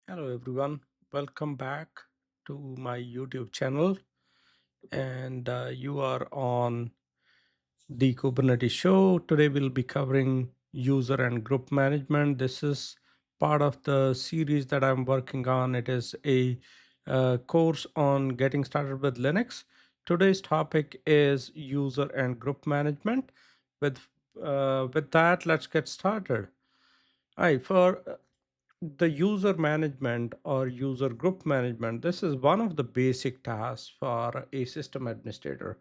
Hello everyone, welcome back to my YouTube channel. And you are on the Kubernetes show. Today we'll be covering user and group management. This is part of the series that I'm working on. It is a course on getting started with Linux. Today's topic is user and group management. With with that, let's get started. All right, for the user management or user group management, this is one of the basic tasks for a system administrator.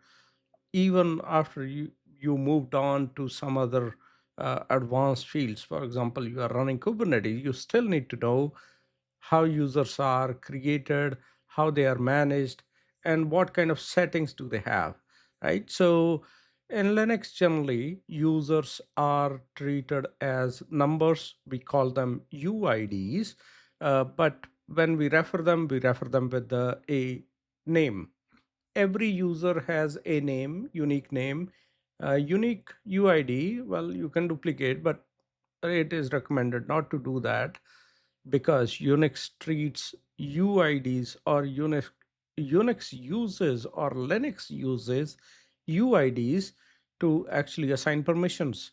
Even after you moved on to some other advanced fields, for example, you are running Kubernetes, you still need to know how users are created, how they are managed, and what kind of settings do they have, right? So in Linux, generally, users are treated as numbers. We call them UIDs, but when we refer them with a name. Every user has a name, unique name, unique UID. Well, you can duplicate, but it is recommended not to do that because Unix treats UIDs or Unix uses or Linux uses UIDs to actually assign permissions.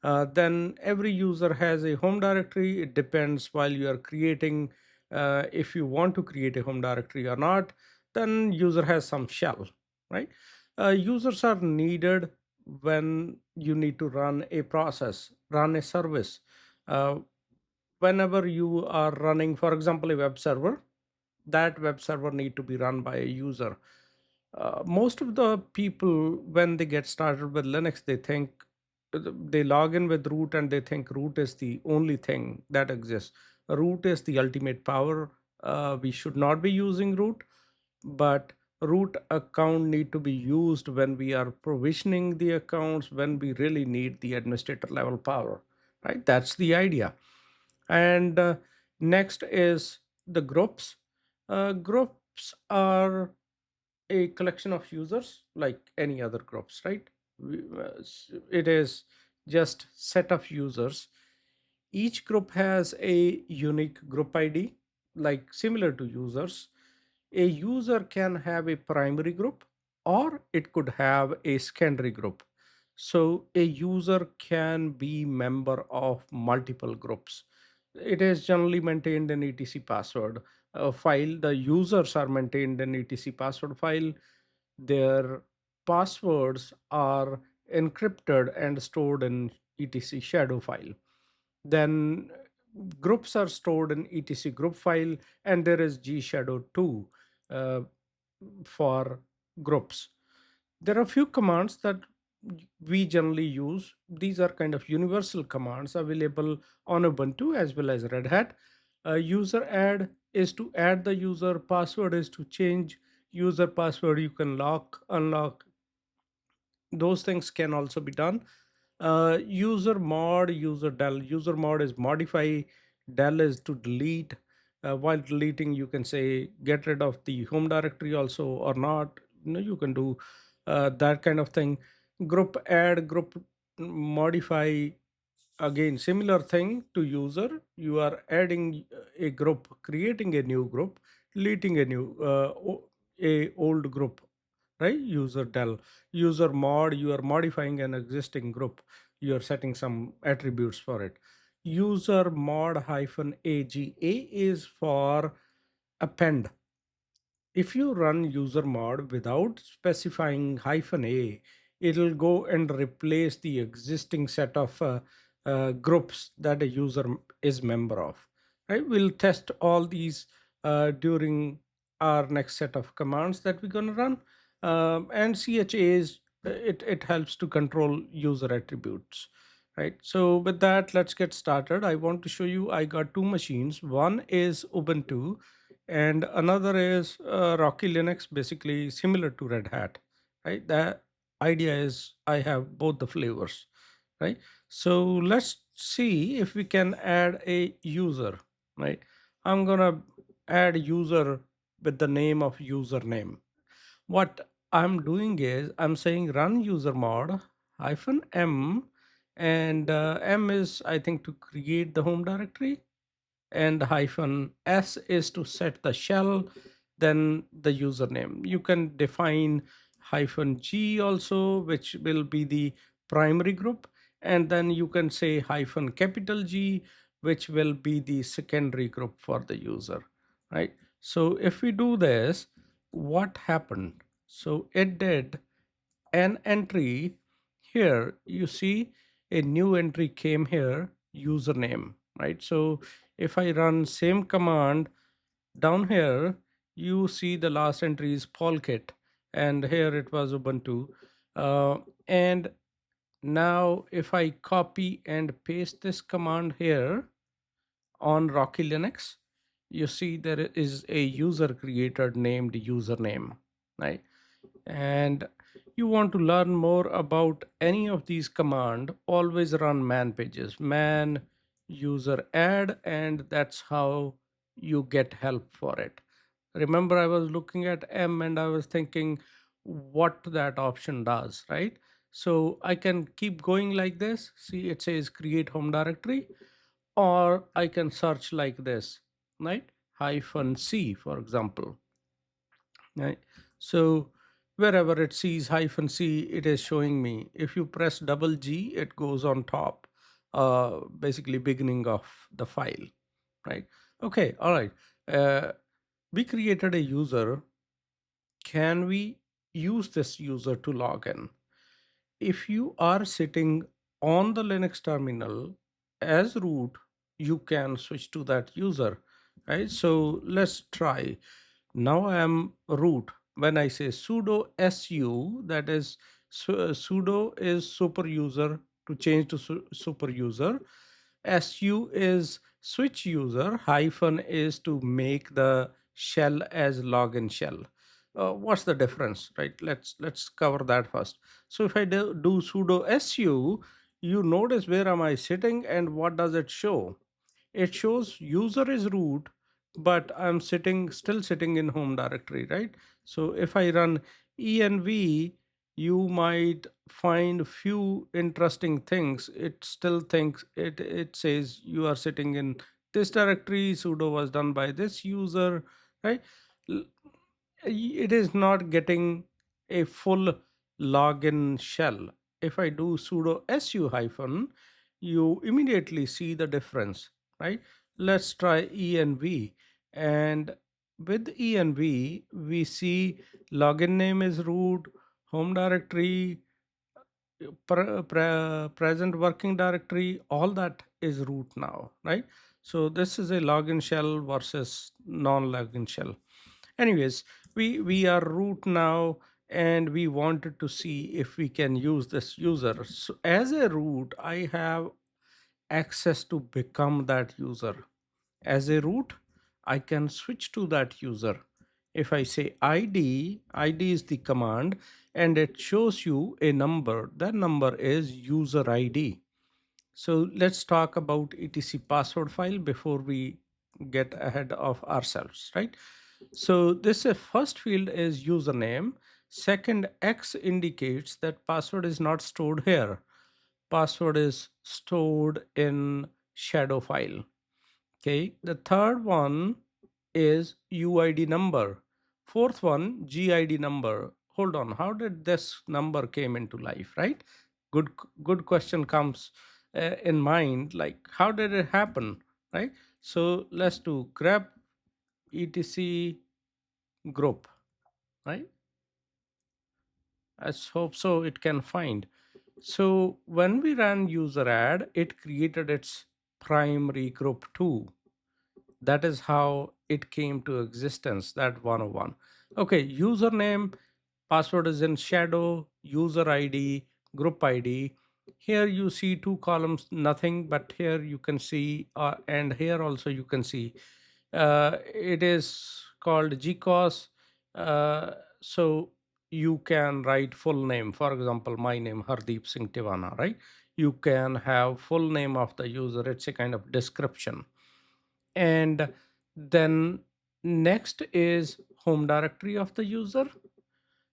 Then every user has a home directory. It depends while you are creating, if you want to create a home directory or not. Then user has some shell, right? Users are needed when you need to run a process, run a service. Uh, Whenever you are running, for example, a web server, that web server need to be run by a user. Most of the people, when they get started with Linux, they think they log in with root and they think root is the only thing that exists. Root is the ultimate power. We should not be using root, but root account need to be used when we are provisioning the accounts, when we really need the administrator level power, right? That's the idea. And next is the groups. Groups are a collection of users like any other groups, right? It is just set of users. Each group has a unique group ID, like similar to users. A user can have a primary group or it could have a secondary group. So a user can be member of multiple groups. It is generally maintained in etc password file. The users are maintained in etc password file. Their passwords are encrypted and stored in etc shadow file. Then groups are stored in etc group file, and there is g shadow 2 uh, for groups. There are few commands that we generally use. These are kind of universal commands available on Ubuntu as well as Red Hat. User add is to add the user, password is to change user password. You can lock, unlock, those things can also be done. User mod, user del. User mod is modify, del is to delete. While deleting, you can say get rid of the home directory also or not. You can do that kind of thing. Group add, group modify, again similar thing to user. You are adding a group, creating a new group, deleting a new a old group, right? User del. User mod, you are modifying an existing group, you are setting some attributes for it. User mod hyphen aga is for append. If you run user mod without specifying hyphen a, it'll go and replace the existing set of groups that a user is member of, right? We'll test all these during our next set of commands that we're going to run. And cha is it helps to control user attributes, right? So with that, let's get started. I want to show you, I got two machines. One is Ubuntu and another is Rocky Linux, basically similar to Red Hat, right? The idea is I have both the flavors, right? So let's see if we can add a user, right? I'm gonna add user with the name of username. What I'm doing is I'm saying run user mod hyphen m, and m is I think to create the home directory, and hyphen s is to set the shell, then the username. You can define hyphen g also, which will be the primary group, and then you can say hyphen capital G, which will be the secondary group for the user, right? So if we do this, what happened? So it did an entry here. You see a new entry came here, username, right? So if I run same command down here, you see the last entry is Polkit, and here it was Ubuntu. And now if I copy and paste this command here on Rocky Linux, you see there is a user created named username, right? And you want to learn more about any of these command, always run man pages, man user add, and that's how you get help for it. Remember, I was looking at M and I was thinking what that option does, right? So I can keep going like this. See, it says create home directory, or I can search like this, right? Hyphen C, for example, right? So wherever it sees hyphen C, it is showing me. If you press double G, it goes on top, basically beginning of the file, right? Okay, all right. We created a user. Can we use this user to log in? If you are sitting on the Linux terminal as root, you can switch to that user, right? So let's try. Now I am root. When I say sudo su, that is sudo is super user to change to super user. Su is switch user. Hyphen is to make the shell as login shell. What's the difference, right? Let's cover that first. So if I do sudo su, you notice where am I sitting and what does it show? It shows user is root, but I'm still sitting in home directory, right? So if I run env, you might find few interesting things. It still thinks it says you are sitting in this directory, sudo was done by this user, right? L- it is not getting a full login shell. If I do sudo su hyphen, you immediately see the difference, right? Let's try env. And with env, we see login name is root, home directory, present working directory, all that is root now, right? So this is a login shell versus non-login shell. Anyways, we are root now, and we wanted to see if we can use this user. So as a root, I have access to become that user. As a root, I can switch to that user. If I say id is the command, and it shows you a number. That number is user id. So let's talk about etc password file before we get ahead of ourselves, right? So this first field is username. Second, X indicates that password is not stored here. Password is stored in shadow file. Okay. The third one is UID number. Fourth one, GID number. Hold on. How did this number came into life, right? Good, good question comes in mind. Like, how did it happen, right? So let's do grep etc group, right? Let's hope so it can find. So when we ran user add, it created its primary group too. That is how it came to existence, that 101. Okay, username, password is in shadow, user ID, group ID. Here you see two columns, nothing, but here you can see, and here also you can see, it is called GCOS. So you can write full name. For example, my name, Hardeep Singh Tivana, right? You can have full name of the user. It's a kind of description. And then next is home directory of the user.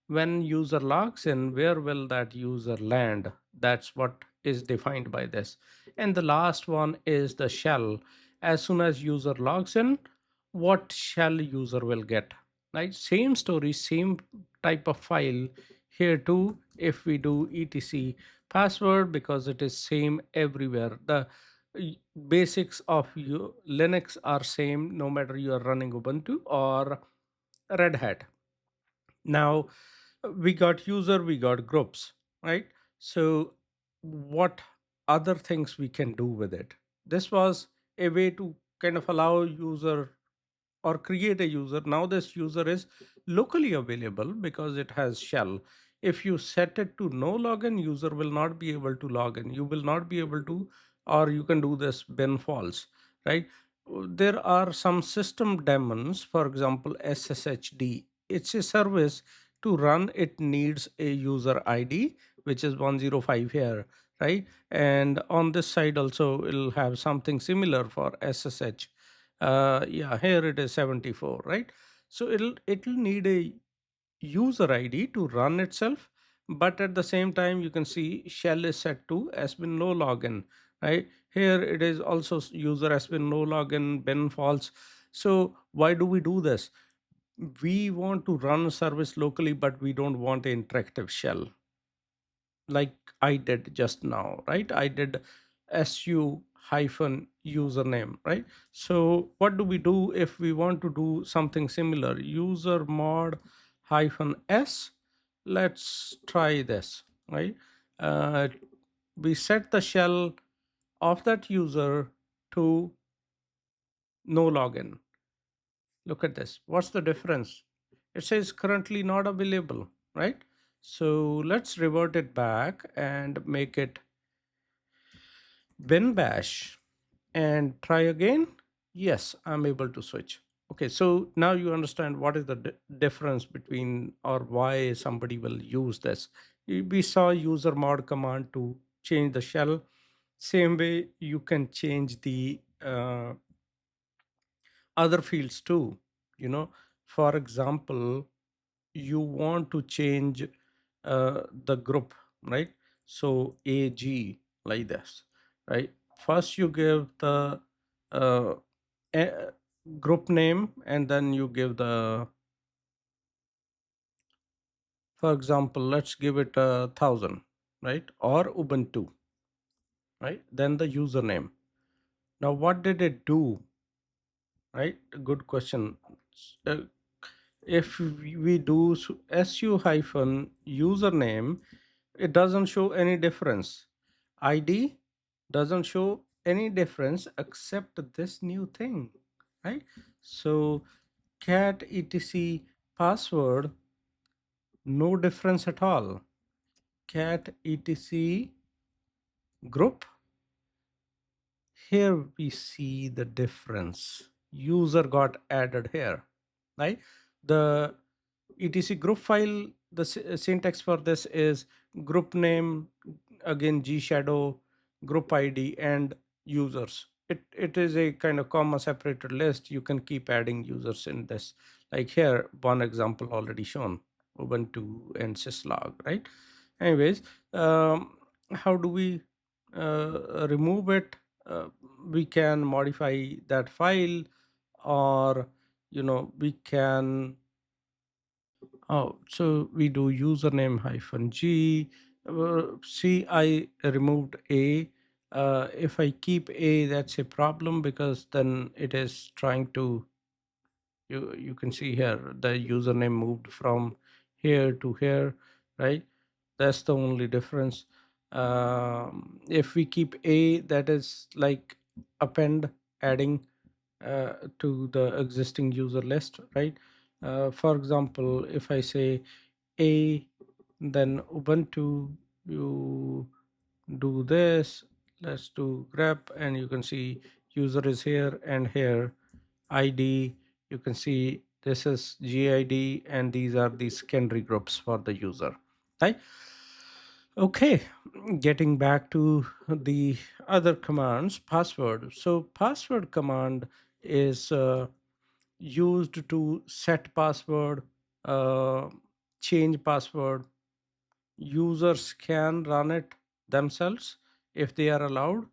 When user logs in, where will that user land? That's what is defined by this. And the last one is the shell. as soon as user logs in, what shell user will get, right? Same story, same type of file here too. If we do etc password, because it is same everywhere, the y- basics of you Linux are same no matter you are running Ubuntu or Red Hat. Now we got user, we got groups, right? So what other things we can do with it? This was a way to kind of allow user or create a user. Now this user is locally available because it has shell. If you set it to no login, user will not be able to log in. You will not be able to, or you can do this bin false, right? There are some system daemons, for example sshd. It's a service. To run it needs a user id, which is 105 here, right? And on this side also it'll have something similar for ssh. Yeah, here it is 74, right? So it'll need a user id to run itself, but at the same time you can see shell is set to has been no login, right? Here it is also user has been no login, bin false. So why do we do this? We want to run service locally, but we don't want an interactive shell like I did just now, right? I did su hyphen username, right? So what do we do if we want to do something similar? User mod hyphen s. Let's try this, right? Uh, we set the shell of that user to no login. Look at this. What's the difference? It says currently not available, right? So let's revert it back and make it bin bash and try again. Yes, I'm able to switch. Okay, so now you understand what is the difference between, or why somebody will use this. We saw user mod command to change the shell. Same way you can change the other fields too. You know, for example, you want to change the group, right? So AG, like this, right? First you give the uh, a- group name, and then you give the, for example, let's give it 1,000, right? Or Ubuntu, right? Then the username. Now what did it do, right? Good question. uh, if we do su hyphen username, it doesn't show any difference. ID doesn't show any difference except this new thing, right? So cat etc password, no difference at all. Cat etc group, here we see the difference. User got added here, right? The etc group file, the syntax for this is group name, again g shadow, group id, and users. It is a kind of comma separated list. You can keep adding users in this. Like here, one example already shown, Ubuntu and syslog, right? Anyways, how do we remove it? uh, we can modify that file, or we can. Oh, so we do username hyphen g. See, I removed a. If I keep a, that's a problem, because then it is trying to. You can see here the username moved from here to here, right? That's the only difference. If we keep a, that is like append, adding to the existing user list, right? For example, if I say a, then Ubuntu, you do this. Let's do grep, and you can see user is here and here. ID, you can see this is GID, and these are the secondary groups for the user, right? Okay, getting back to the other commands, password. So password command is used to set password, uh, change password. Users can run it themselves if they are allowed.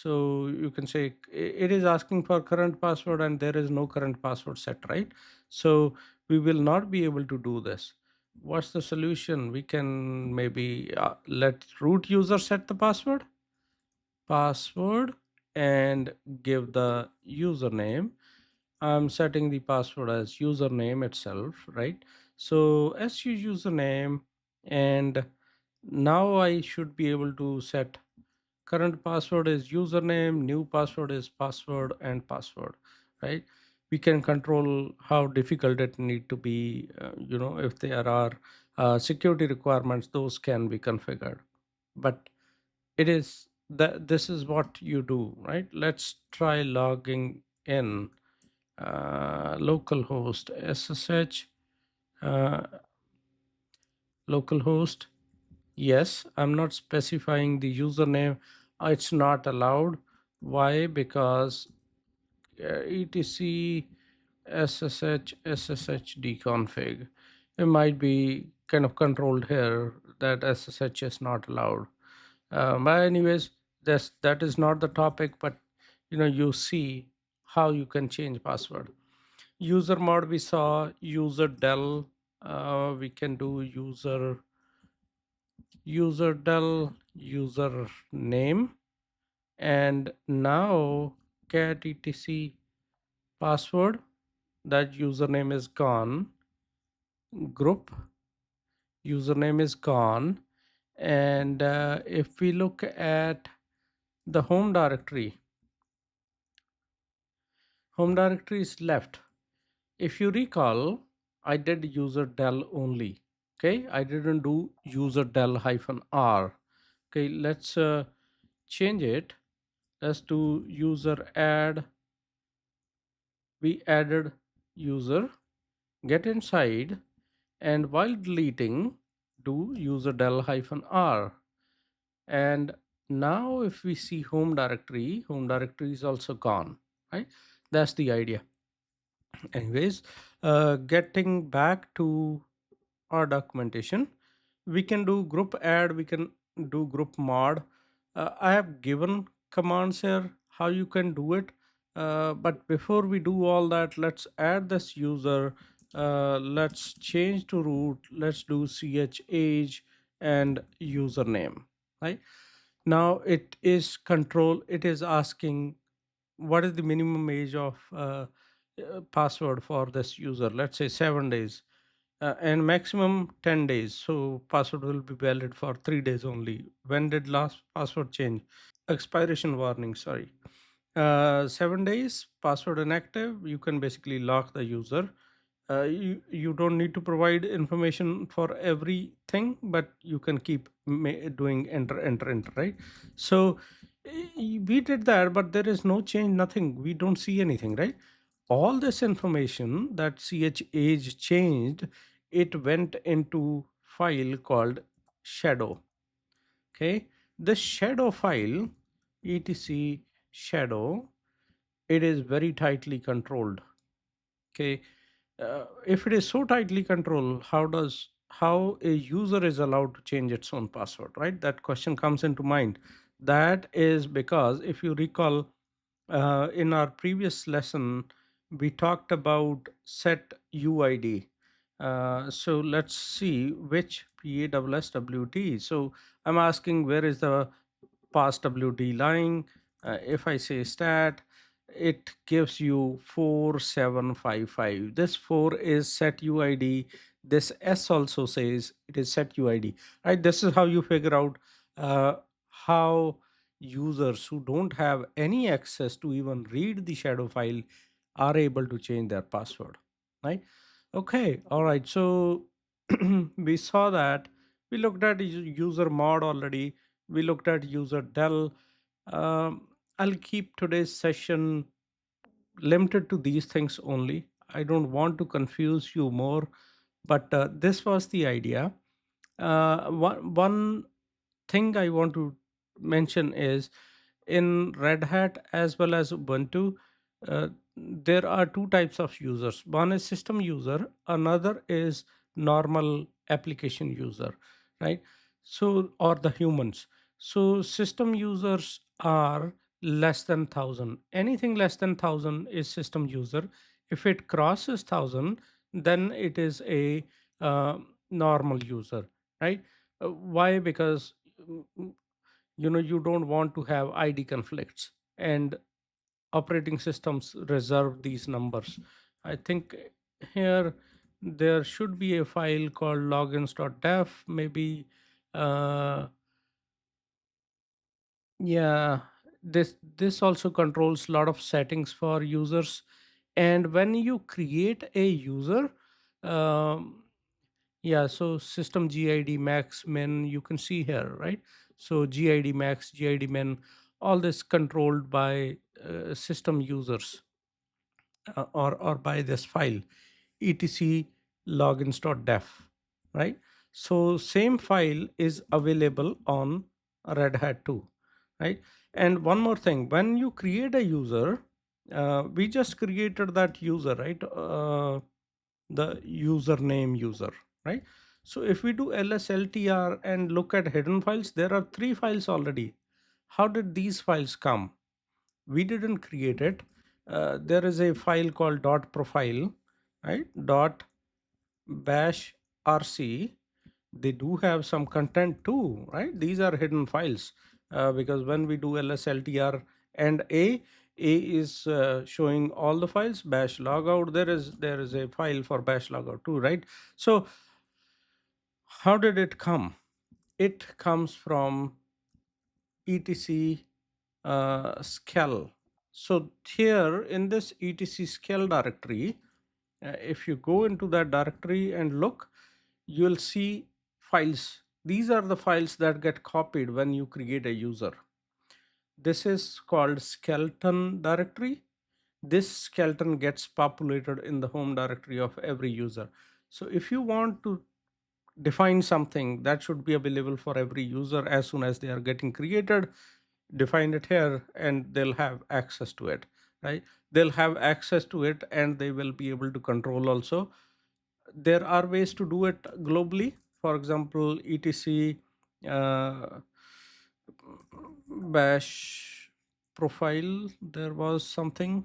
So you can say it is asking for current password and there is no current password set, right? So we will not be able to do this. What's the solution? We can maybe let root user set the password and give the username. I'm setting the password as username itself, right? So su username, and now I should be able to set current password is username, new password is password, and password, right? We can control how difficult it need to be. If there are security requirements, those can be configured. But it is that this is what you do, right? Let's try logging in. Localhost ssh, uh, localhost. Yes, I'm not specifying the username. It's not allowed. Why? Because etc ssh deconfig. It might be kind of controlled here that ssh is not allowed. But anyways, that is not the topic. But you see how you can change password. User mod we saw, user del. We can do user name, and now cat etc password. That username is gone. Group username is gone. And if we look at the home directory is left. If you recall, I did user del only. Okay, I didn't do user del hyphen r. Okay, let's change it. Let's do user add. We added user, get inside, and while deleting, do user del hyphen r. And now if we see home directory is also gone, right? That's the idea. Anyways, getting back to our documentation, we can do group add, we can do group mod. I have given commands here how you can do it. But before we do all that, let's add this user. Let's change to root. Let's do ch age and username, right? Now it is asking what is the minimum age of password for this user. Let's say 7 days, and maximum 10 days. So password will be valid for 3 days only. When did last password change? Expiration warning, sorry. 7 days, password inactive. You can basically lock the user. You don't need to provide information for everything, but you can keep doing enter, enter, enter, right? So we did that, but there is no change, nothing. We don't see anything, right? All this information that ch age changed, it went into file called shadow. Okay, the shadow file, etc shadow, it is very tightly controlled. Okay, if it is so tightly controlled, how a user is allowed to change its own password, right? That question comes into mind. That is because if you recall, in our previous lesson, we talked about set UID. So let's see which PASSWT. So I'm asking where is the pass WD lying. If I say stat, it gives you 4755. This 4 is set UID. This S also says it is set UID. Right? This is how you figure out how users who don't have any access to even read the shadow file are able to change their password. Right? Okay. All right. So we saw that. We looked at user mod already. We looked at user del. I'll keep today's session limited to these things only. I don't want to confuse you more, but this was the idea. One thing I want to mention is in Red Hat as well as Ubuntu, there are two types of users. One is system user, another is normal application user, right? So, or the humans. So, system users are less than 1000. Anything less than 1000 is system user. If it crosses 1000, then it is a uh, normal user, right? Why? Because you don't want to have id conflicts, and operating systems reserve these numbers. I think here there should be a file called logins.def, maybe. uh, yeah, this also controls a lot of settings for users. And when you create a user, um, yeah, so system gid max min, you can see here, right? So gid max, gid min, all this controlled by system users, or by this file etc logins.def, right? So same file is available on Red Hat too, right? And one more thing, when you create a user, we just created that user, right? The username user, right? So if we do lsltr and look at hidden files, there are three files already. How did these files come? We didn't create it. There is a file called dot profile, right? Dot bash rc. They do have some content too, right? These are hidden files, because when we do lsltr and a is showing all the files. Bash logout, there is a file for bash logout too, right? So how did it come? It comes from etc scale. So here in this etc scale directory, if you go into that directory and look, you'll see files. These are the files that get copied when you create a user. This is called skeleton directory. This skeleton gets populated in the home directory of every user. So if you want to define something that should be available for every user as soon as they are getting created, define it here and they'll have access to it, right? They'll have access to it and they will be able to control also. There are ways to do it globally. For example, etc uh, bash profile, there was something,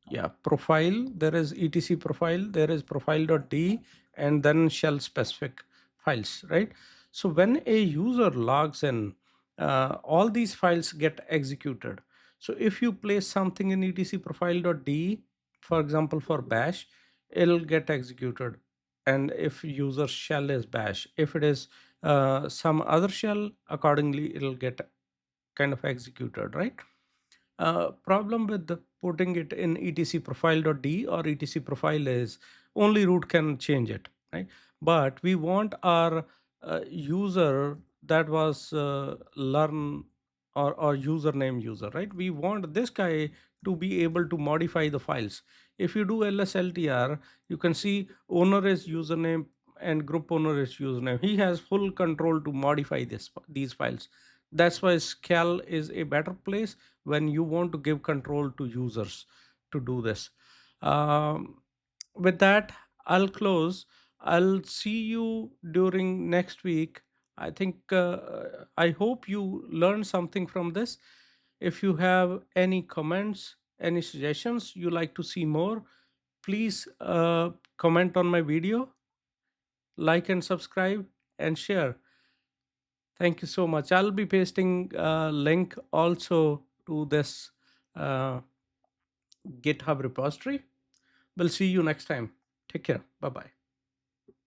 yeah, profile, there is etc profile, there is profile.d, and then shell specific files, right? So when a user logs in, all these files get executed. So if you place something in etc profile.d, for example for bash, it'll get executed. And if user shell is bash, if it is some other shell, accordingly it'll get kind of executed, right? Problem with putting it in etc profile.d or etc profile is only root can change it, right? But we want our user that was learn, or username user, right? We want this guy to be able to modify the files. If you do lsltr, you can see owner is username and group owner is username. He has full control to modify these files. That's why Scale is a better place when you want to give control to users to do this. Um, with that, I'll close. I'll see you during next week. I think, I hope you learned something from this. If you have any comments, any suggestions you like to see more, please comment on my video, like and subscribe, and share. Thank you so much. I'll be pasting a link also to this uh, GitHub repository. We'll see you next time. Take care. Bye bye.